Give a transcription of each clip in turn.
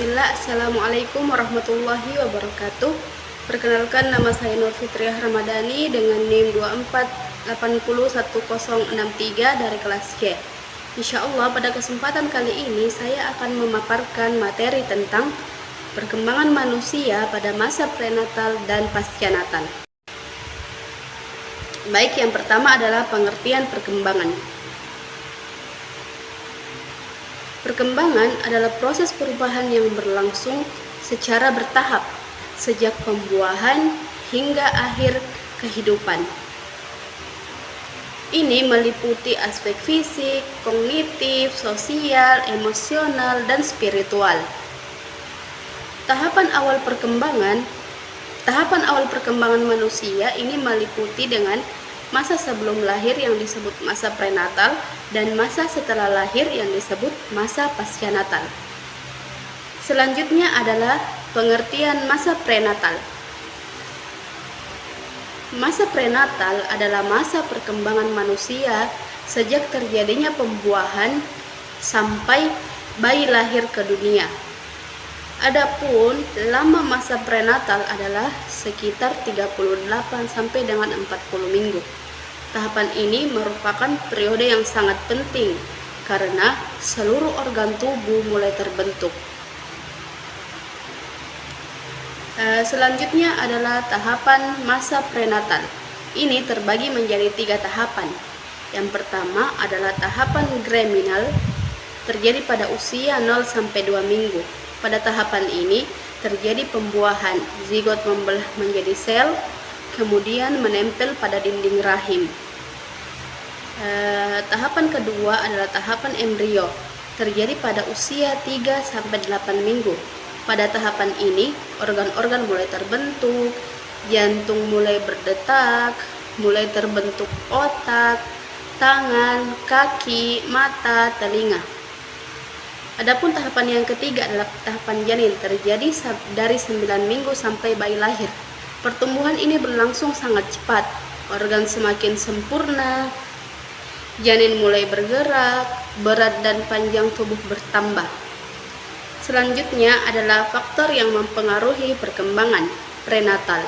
Bismillah, Assalamualaikum warahmatullahi wabarakatuh. Perkenalkan, nama saya Nur Fitriah Ramadhani dengan NIM 24801063 dari kelas C. Insya Allah pada kesempatan kali ini saya akan memaparkan materi tentang perkembangan manusia pada masa prenatal dan pasca-natal. Baik, yang pertama adalah pengertian perkembangan. Perkembangan adalah proses perubahan yang berlangsung secara bertahap sejak pembuahan hingga akhir kehidupan. Ini meliputi aspek fisik, kognitif, sosial, emosional, dan spiritual. Tahapan awal perkembangan manusia ini meliputi dengan masa sebelum lahir yang disebut masa prenatal dan masa setelah lahir yang disebut masa pasca-natal. Selanjutnya adalah pengertian masa prenatal. Masa prenatal adalah masa perkembangan manusia sejak terjadinya pembuahan sampai bayi lahir ke dunia. Adapun lama masa prenatal adalah sekitar 38 sampai dengan 40 minggu. Tahapan ini merupakan periode yang sangat penting karena seluruh organ tubuh mulai terbentuk. Selanjutnya adalah tahapan masa prenatal. Ini terbagi menjadi 3 tahapan. Yang pertama adalah tahapan germinal, terjadi pada usia 0 sampai 2 minggu. Pada tahapan ini terjadi pembuahan, zigot membelah menjadi sel, kemudian menempel pada dinding rahim. Tahapan kedua adalah tahapan embrio, terjadi pada usia 3 sampai 8 minggu. Pada tahapan ini, organ-organ mulai terbentuk, jantung mulai berdetak, mulai terbentuk otak, tangan, kaki, mata, telinga. Adapun tahapan yang ketiga adalah tahapan janin, terjadi dari 9 minggu sampai bayi lahir. Pertumbuhan ini berlangsung sangat cepat, organ semakin sempurna, janin mulai bergerak, berat dan panjang tubuh bertambah. Selanjutnya adalah faktor yang mempengaruhi perkembangan prenatal.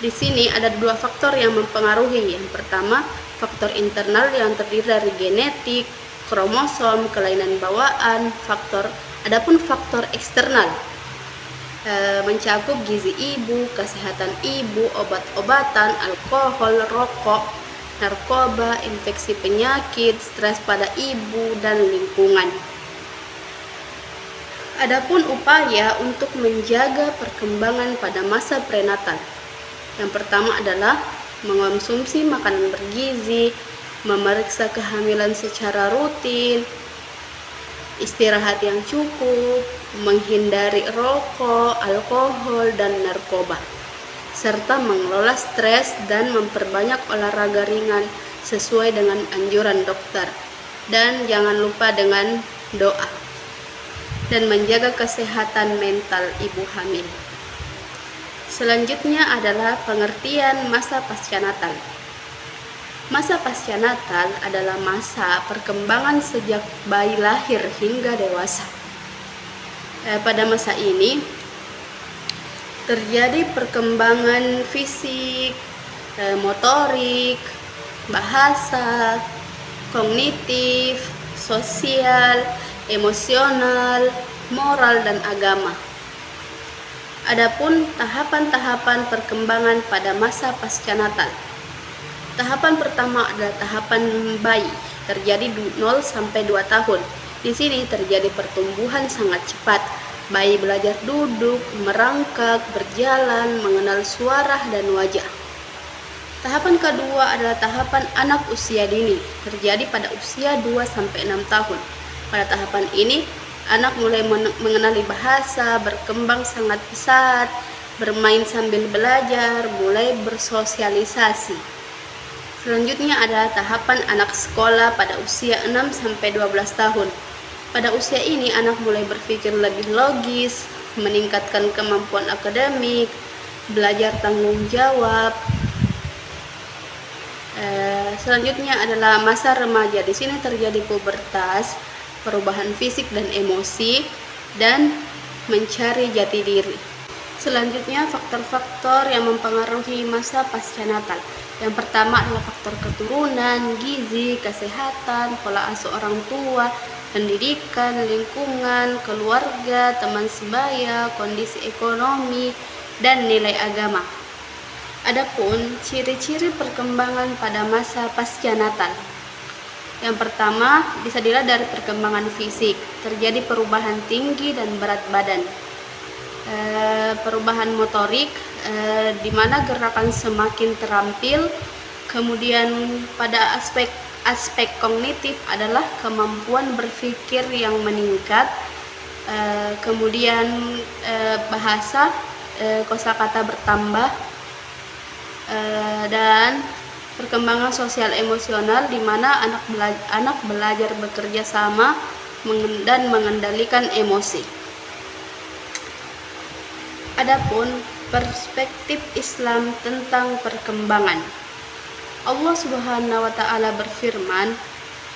Di sini ada 2 faktor yang mempengaruhi. Yang pertama, faktor internal yang terdiri dari genetik, kromosom, kelainan bawaan, adapun faktor eksternal mencakup gizi ibu, kesehatan ibu, obat-obatan, alkohol, rokok, narkoba, infeksi penyakit, stres pada ibu, dan lingkungan. Adapun upaya untuk menjaga perkembangan pada masa prenatal. Yang pertama adalah mengonsumsi makanan bergizi, memeriksa kehamilan secara rutin, istirahat yang cukup, menghindari rokok, alkohol, dan narkoba, serta mengelola stres dan memperbanyak olahraga ringan sesuai dengan anjuran dokter. Dan jangan lupa dengan doa dan menjaga kesehatan mental ibu hamil. Selanjutnya adalah pengertian masa pasca-natal. Masa pasca-natal adalah masa perkembangan sejak bayi lahir hingga dewasa. Pada masa ini terjadi perkembangan fisik, motorik, bahasa, kognitif, sosial, emosional, moral, dan agama. Adapun tahapan-tahapan perkembangan pada masa pasca-natal. Tahapan pertama adalah tahapan bayi, terjadi 0 sampai 2 tahun. Di sini terjadi pertumbuhan sangat cepat. Bayi belajar duduk, merangkak, berjalan, mengenal suara dan wajah. Tahapan kedua adalah tahapan anak usia dini, terjadi pada usia 2 sampai 6 tahun. Pada tahapan ini, anak mulai mengenali bahasa, berkembang sangat pesat, bermain sambil belajar, mulai bersosialisasi. Selanjutnya adalah tahapan anak sekolah pada usia 6 sampai 12 tahun. Pada usia ini anak mulai berpikir lebih logis, meningkatkan kemampuan akademik, belajar tanggung jawab. Selanjutnya adalah masa remaja. Di sini terjadi pubertas, perubahan fisik dan emosi, dan mencari jati diri. Selanjutnya, faktor-faktor yang mempengaruhi masa pasca Natal. Yang pertama adalah faktor keturunan, gizi, kesehatan, pola asuh orang tua, pendidikan, lingkungan, keluarga, teman sebaya, kondisi ekonomi, dan nilai agama. Adapun ciri-ciri perkembangan pada masa pasca Natal. Yang pertama, bisa dilihat dari perkembangan fisik. Terjadi perubahan tinggi dan berat badan. Perubahan motorik, di mana gerakan semakin terampil. Kemudian pada aspek kognitif adalah kemampuan berpikir yang meningkat. Kemudian bahasa, kosakata bertambah, dan perkembangan sosial emosional, di mana anak belajar bekerja sama dan mengendalikan emosi. Adapun perspektif Islam tentang perkembangan. Allah Subhanahu wa taala berfirman,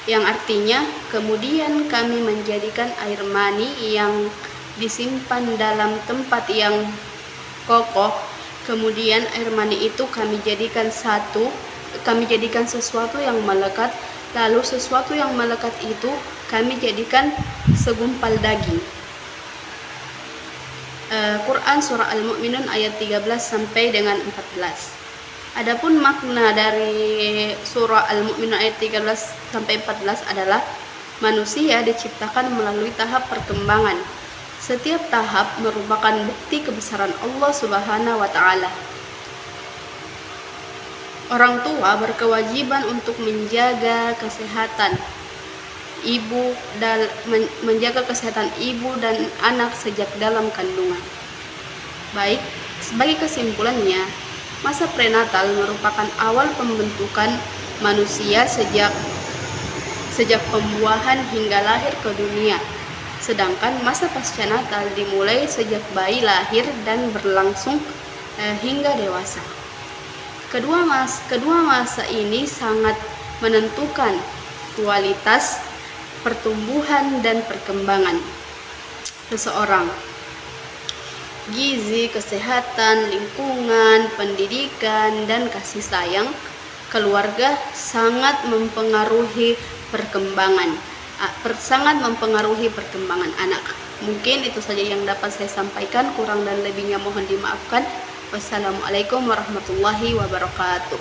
yang artinya, kemudian kami menjadikan air mani yang disimpan dalam tempat yang kokoh. Kemudian air mani itu kami jadikan sesuatu yang melekat. Lalu sesuatu yang melekat itu kami jadikan segumpal daging. Quran Surah Al-Mu'minun ayat 13 sampai dengan 14. Adapun makna dari surah Al-Mu'minun ayat 13 sampai 14 adalah manusia diciptakan melalui tahap perkembangan. Setiap tahap merupakan bukti kebesaran Allah Subhanahu wa taala. Orang tua berkewajiban untuk menjaga kesehatan ibu dan anak sejak dalam kandungan. Baik, sebagai kesimpulannya, masa prenatal merupakan awal pembentukan manusia sejak pembuahan hingga lahir ke dunia. Sedangkan masa pasca Natal dimulai sejak bayi lahir dan berlangsung hingga dewasa. Kedua masa ini sangat menentukan kualitas pertumbuhan dan perkembangan seseorang. Gizi, kesehatan, lingkungan, pendidikan, dan kasih sayang keluarga sangat mempengaruhi perkembangan anak. Mungkin itu saja yang dapat saya sampaikan, kurang dan lebihnya mohon dimaafkan. Wassalamualaikum warahmatullahi wabarakatuh.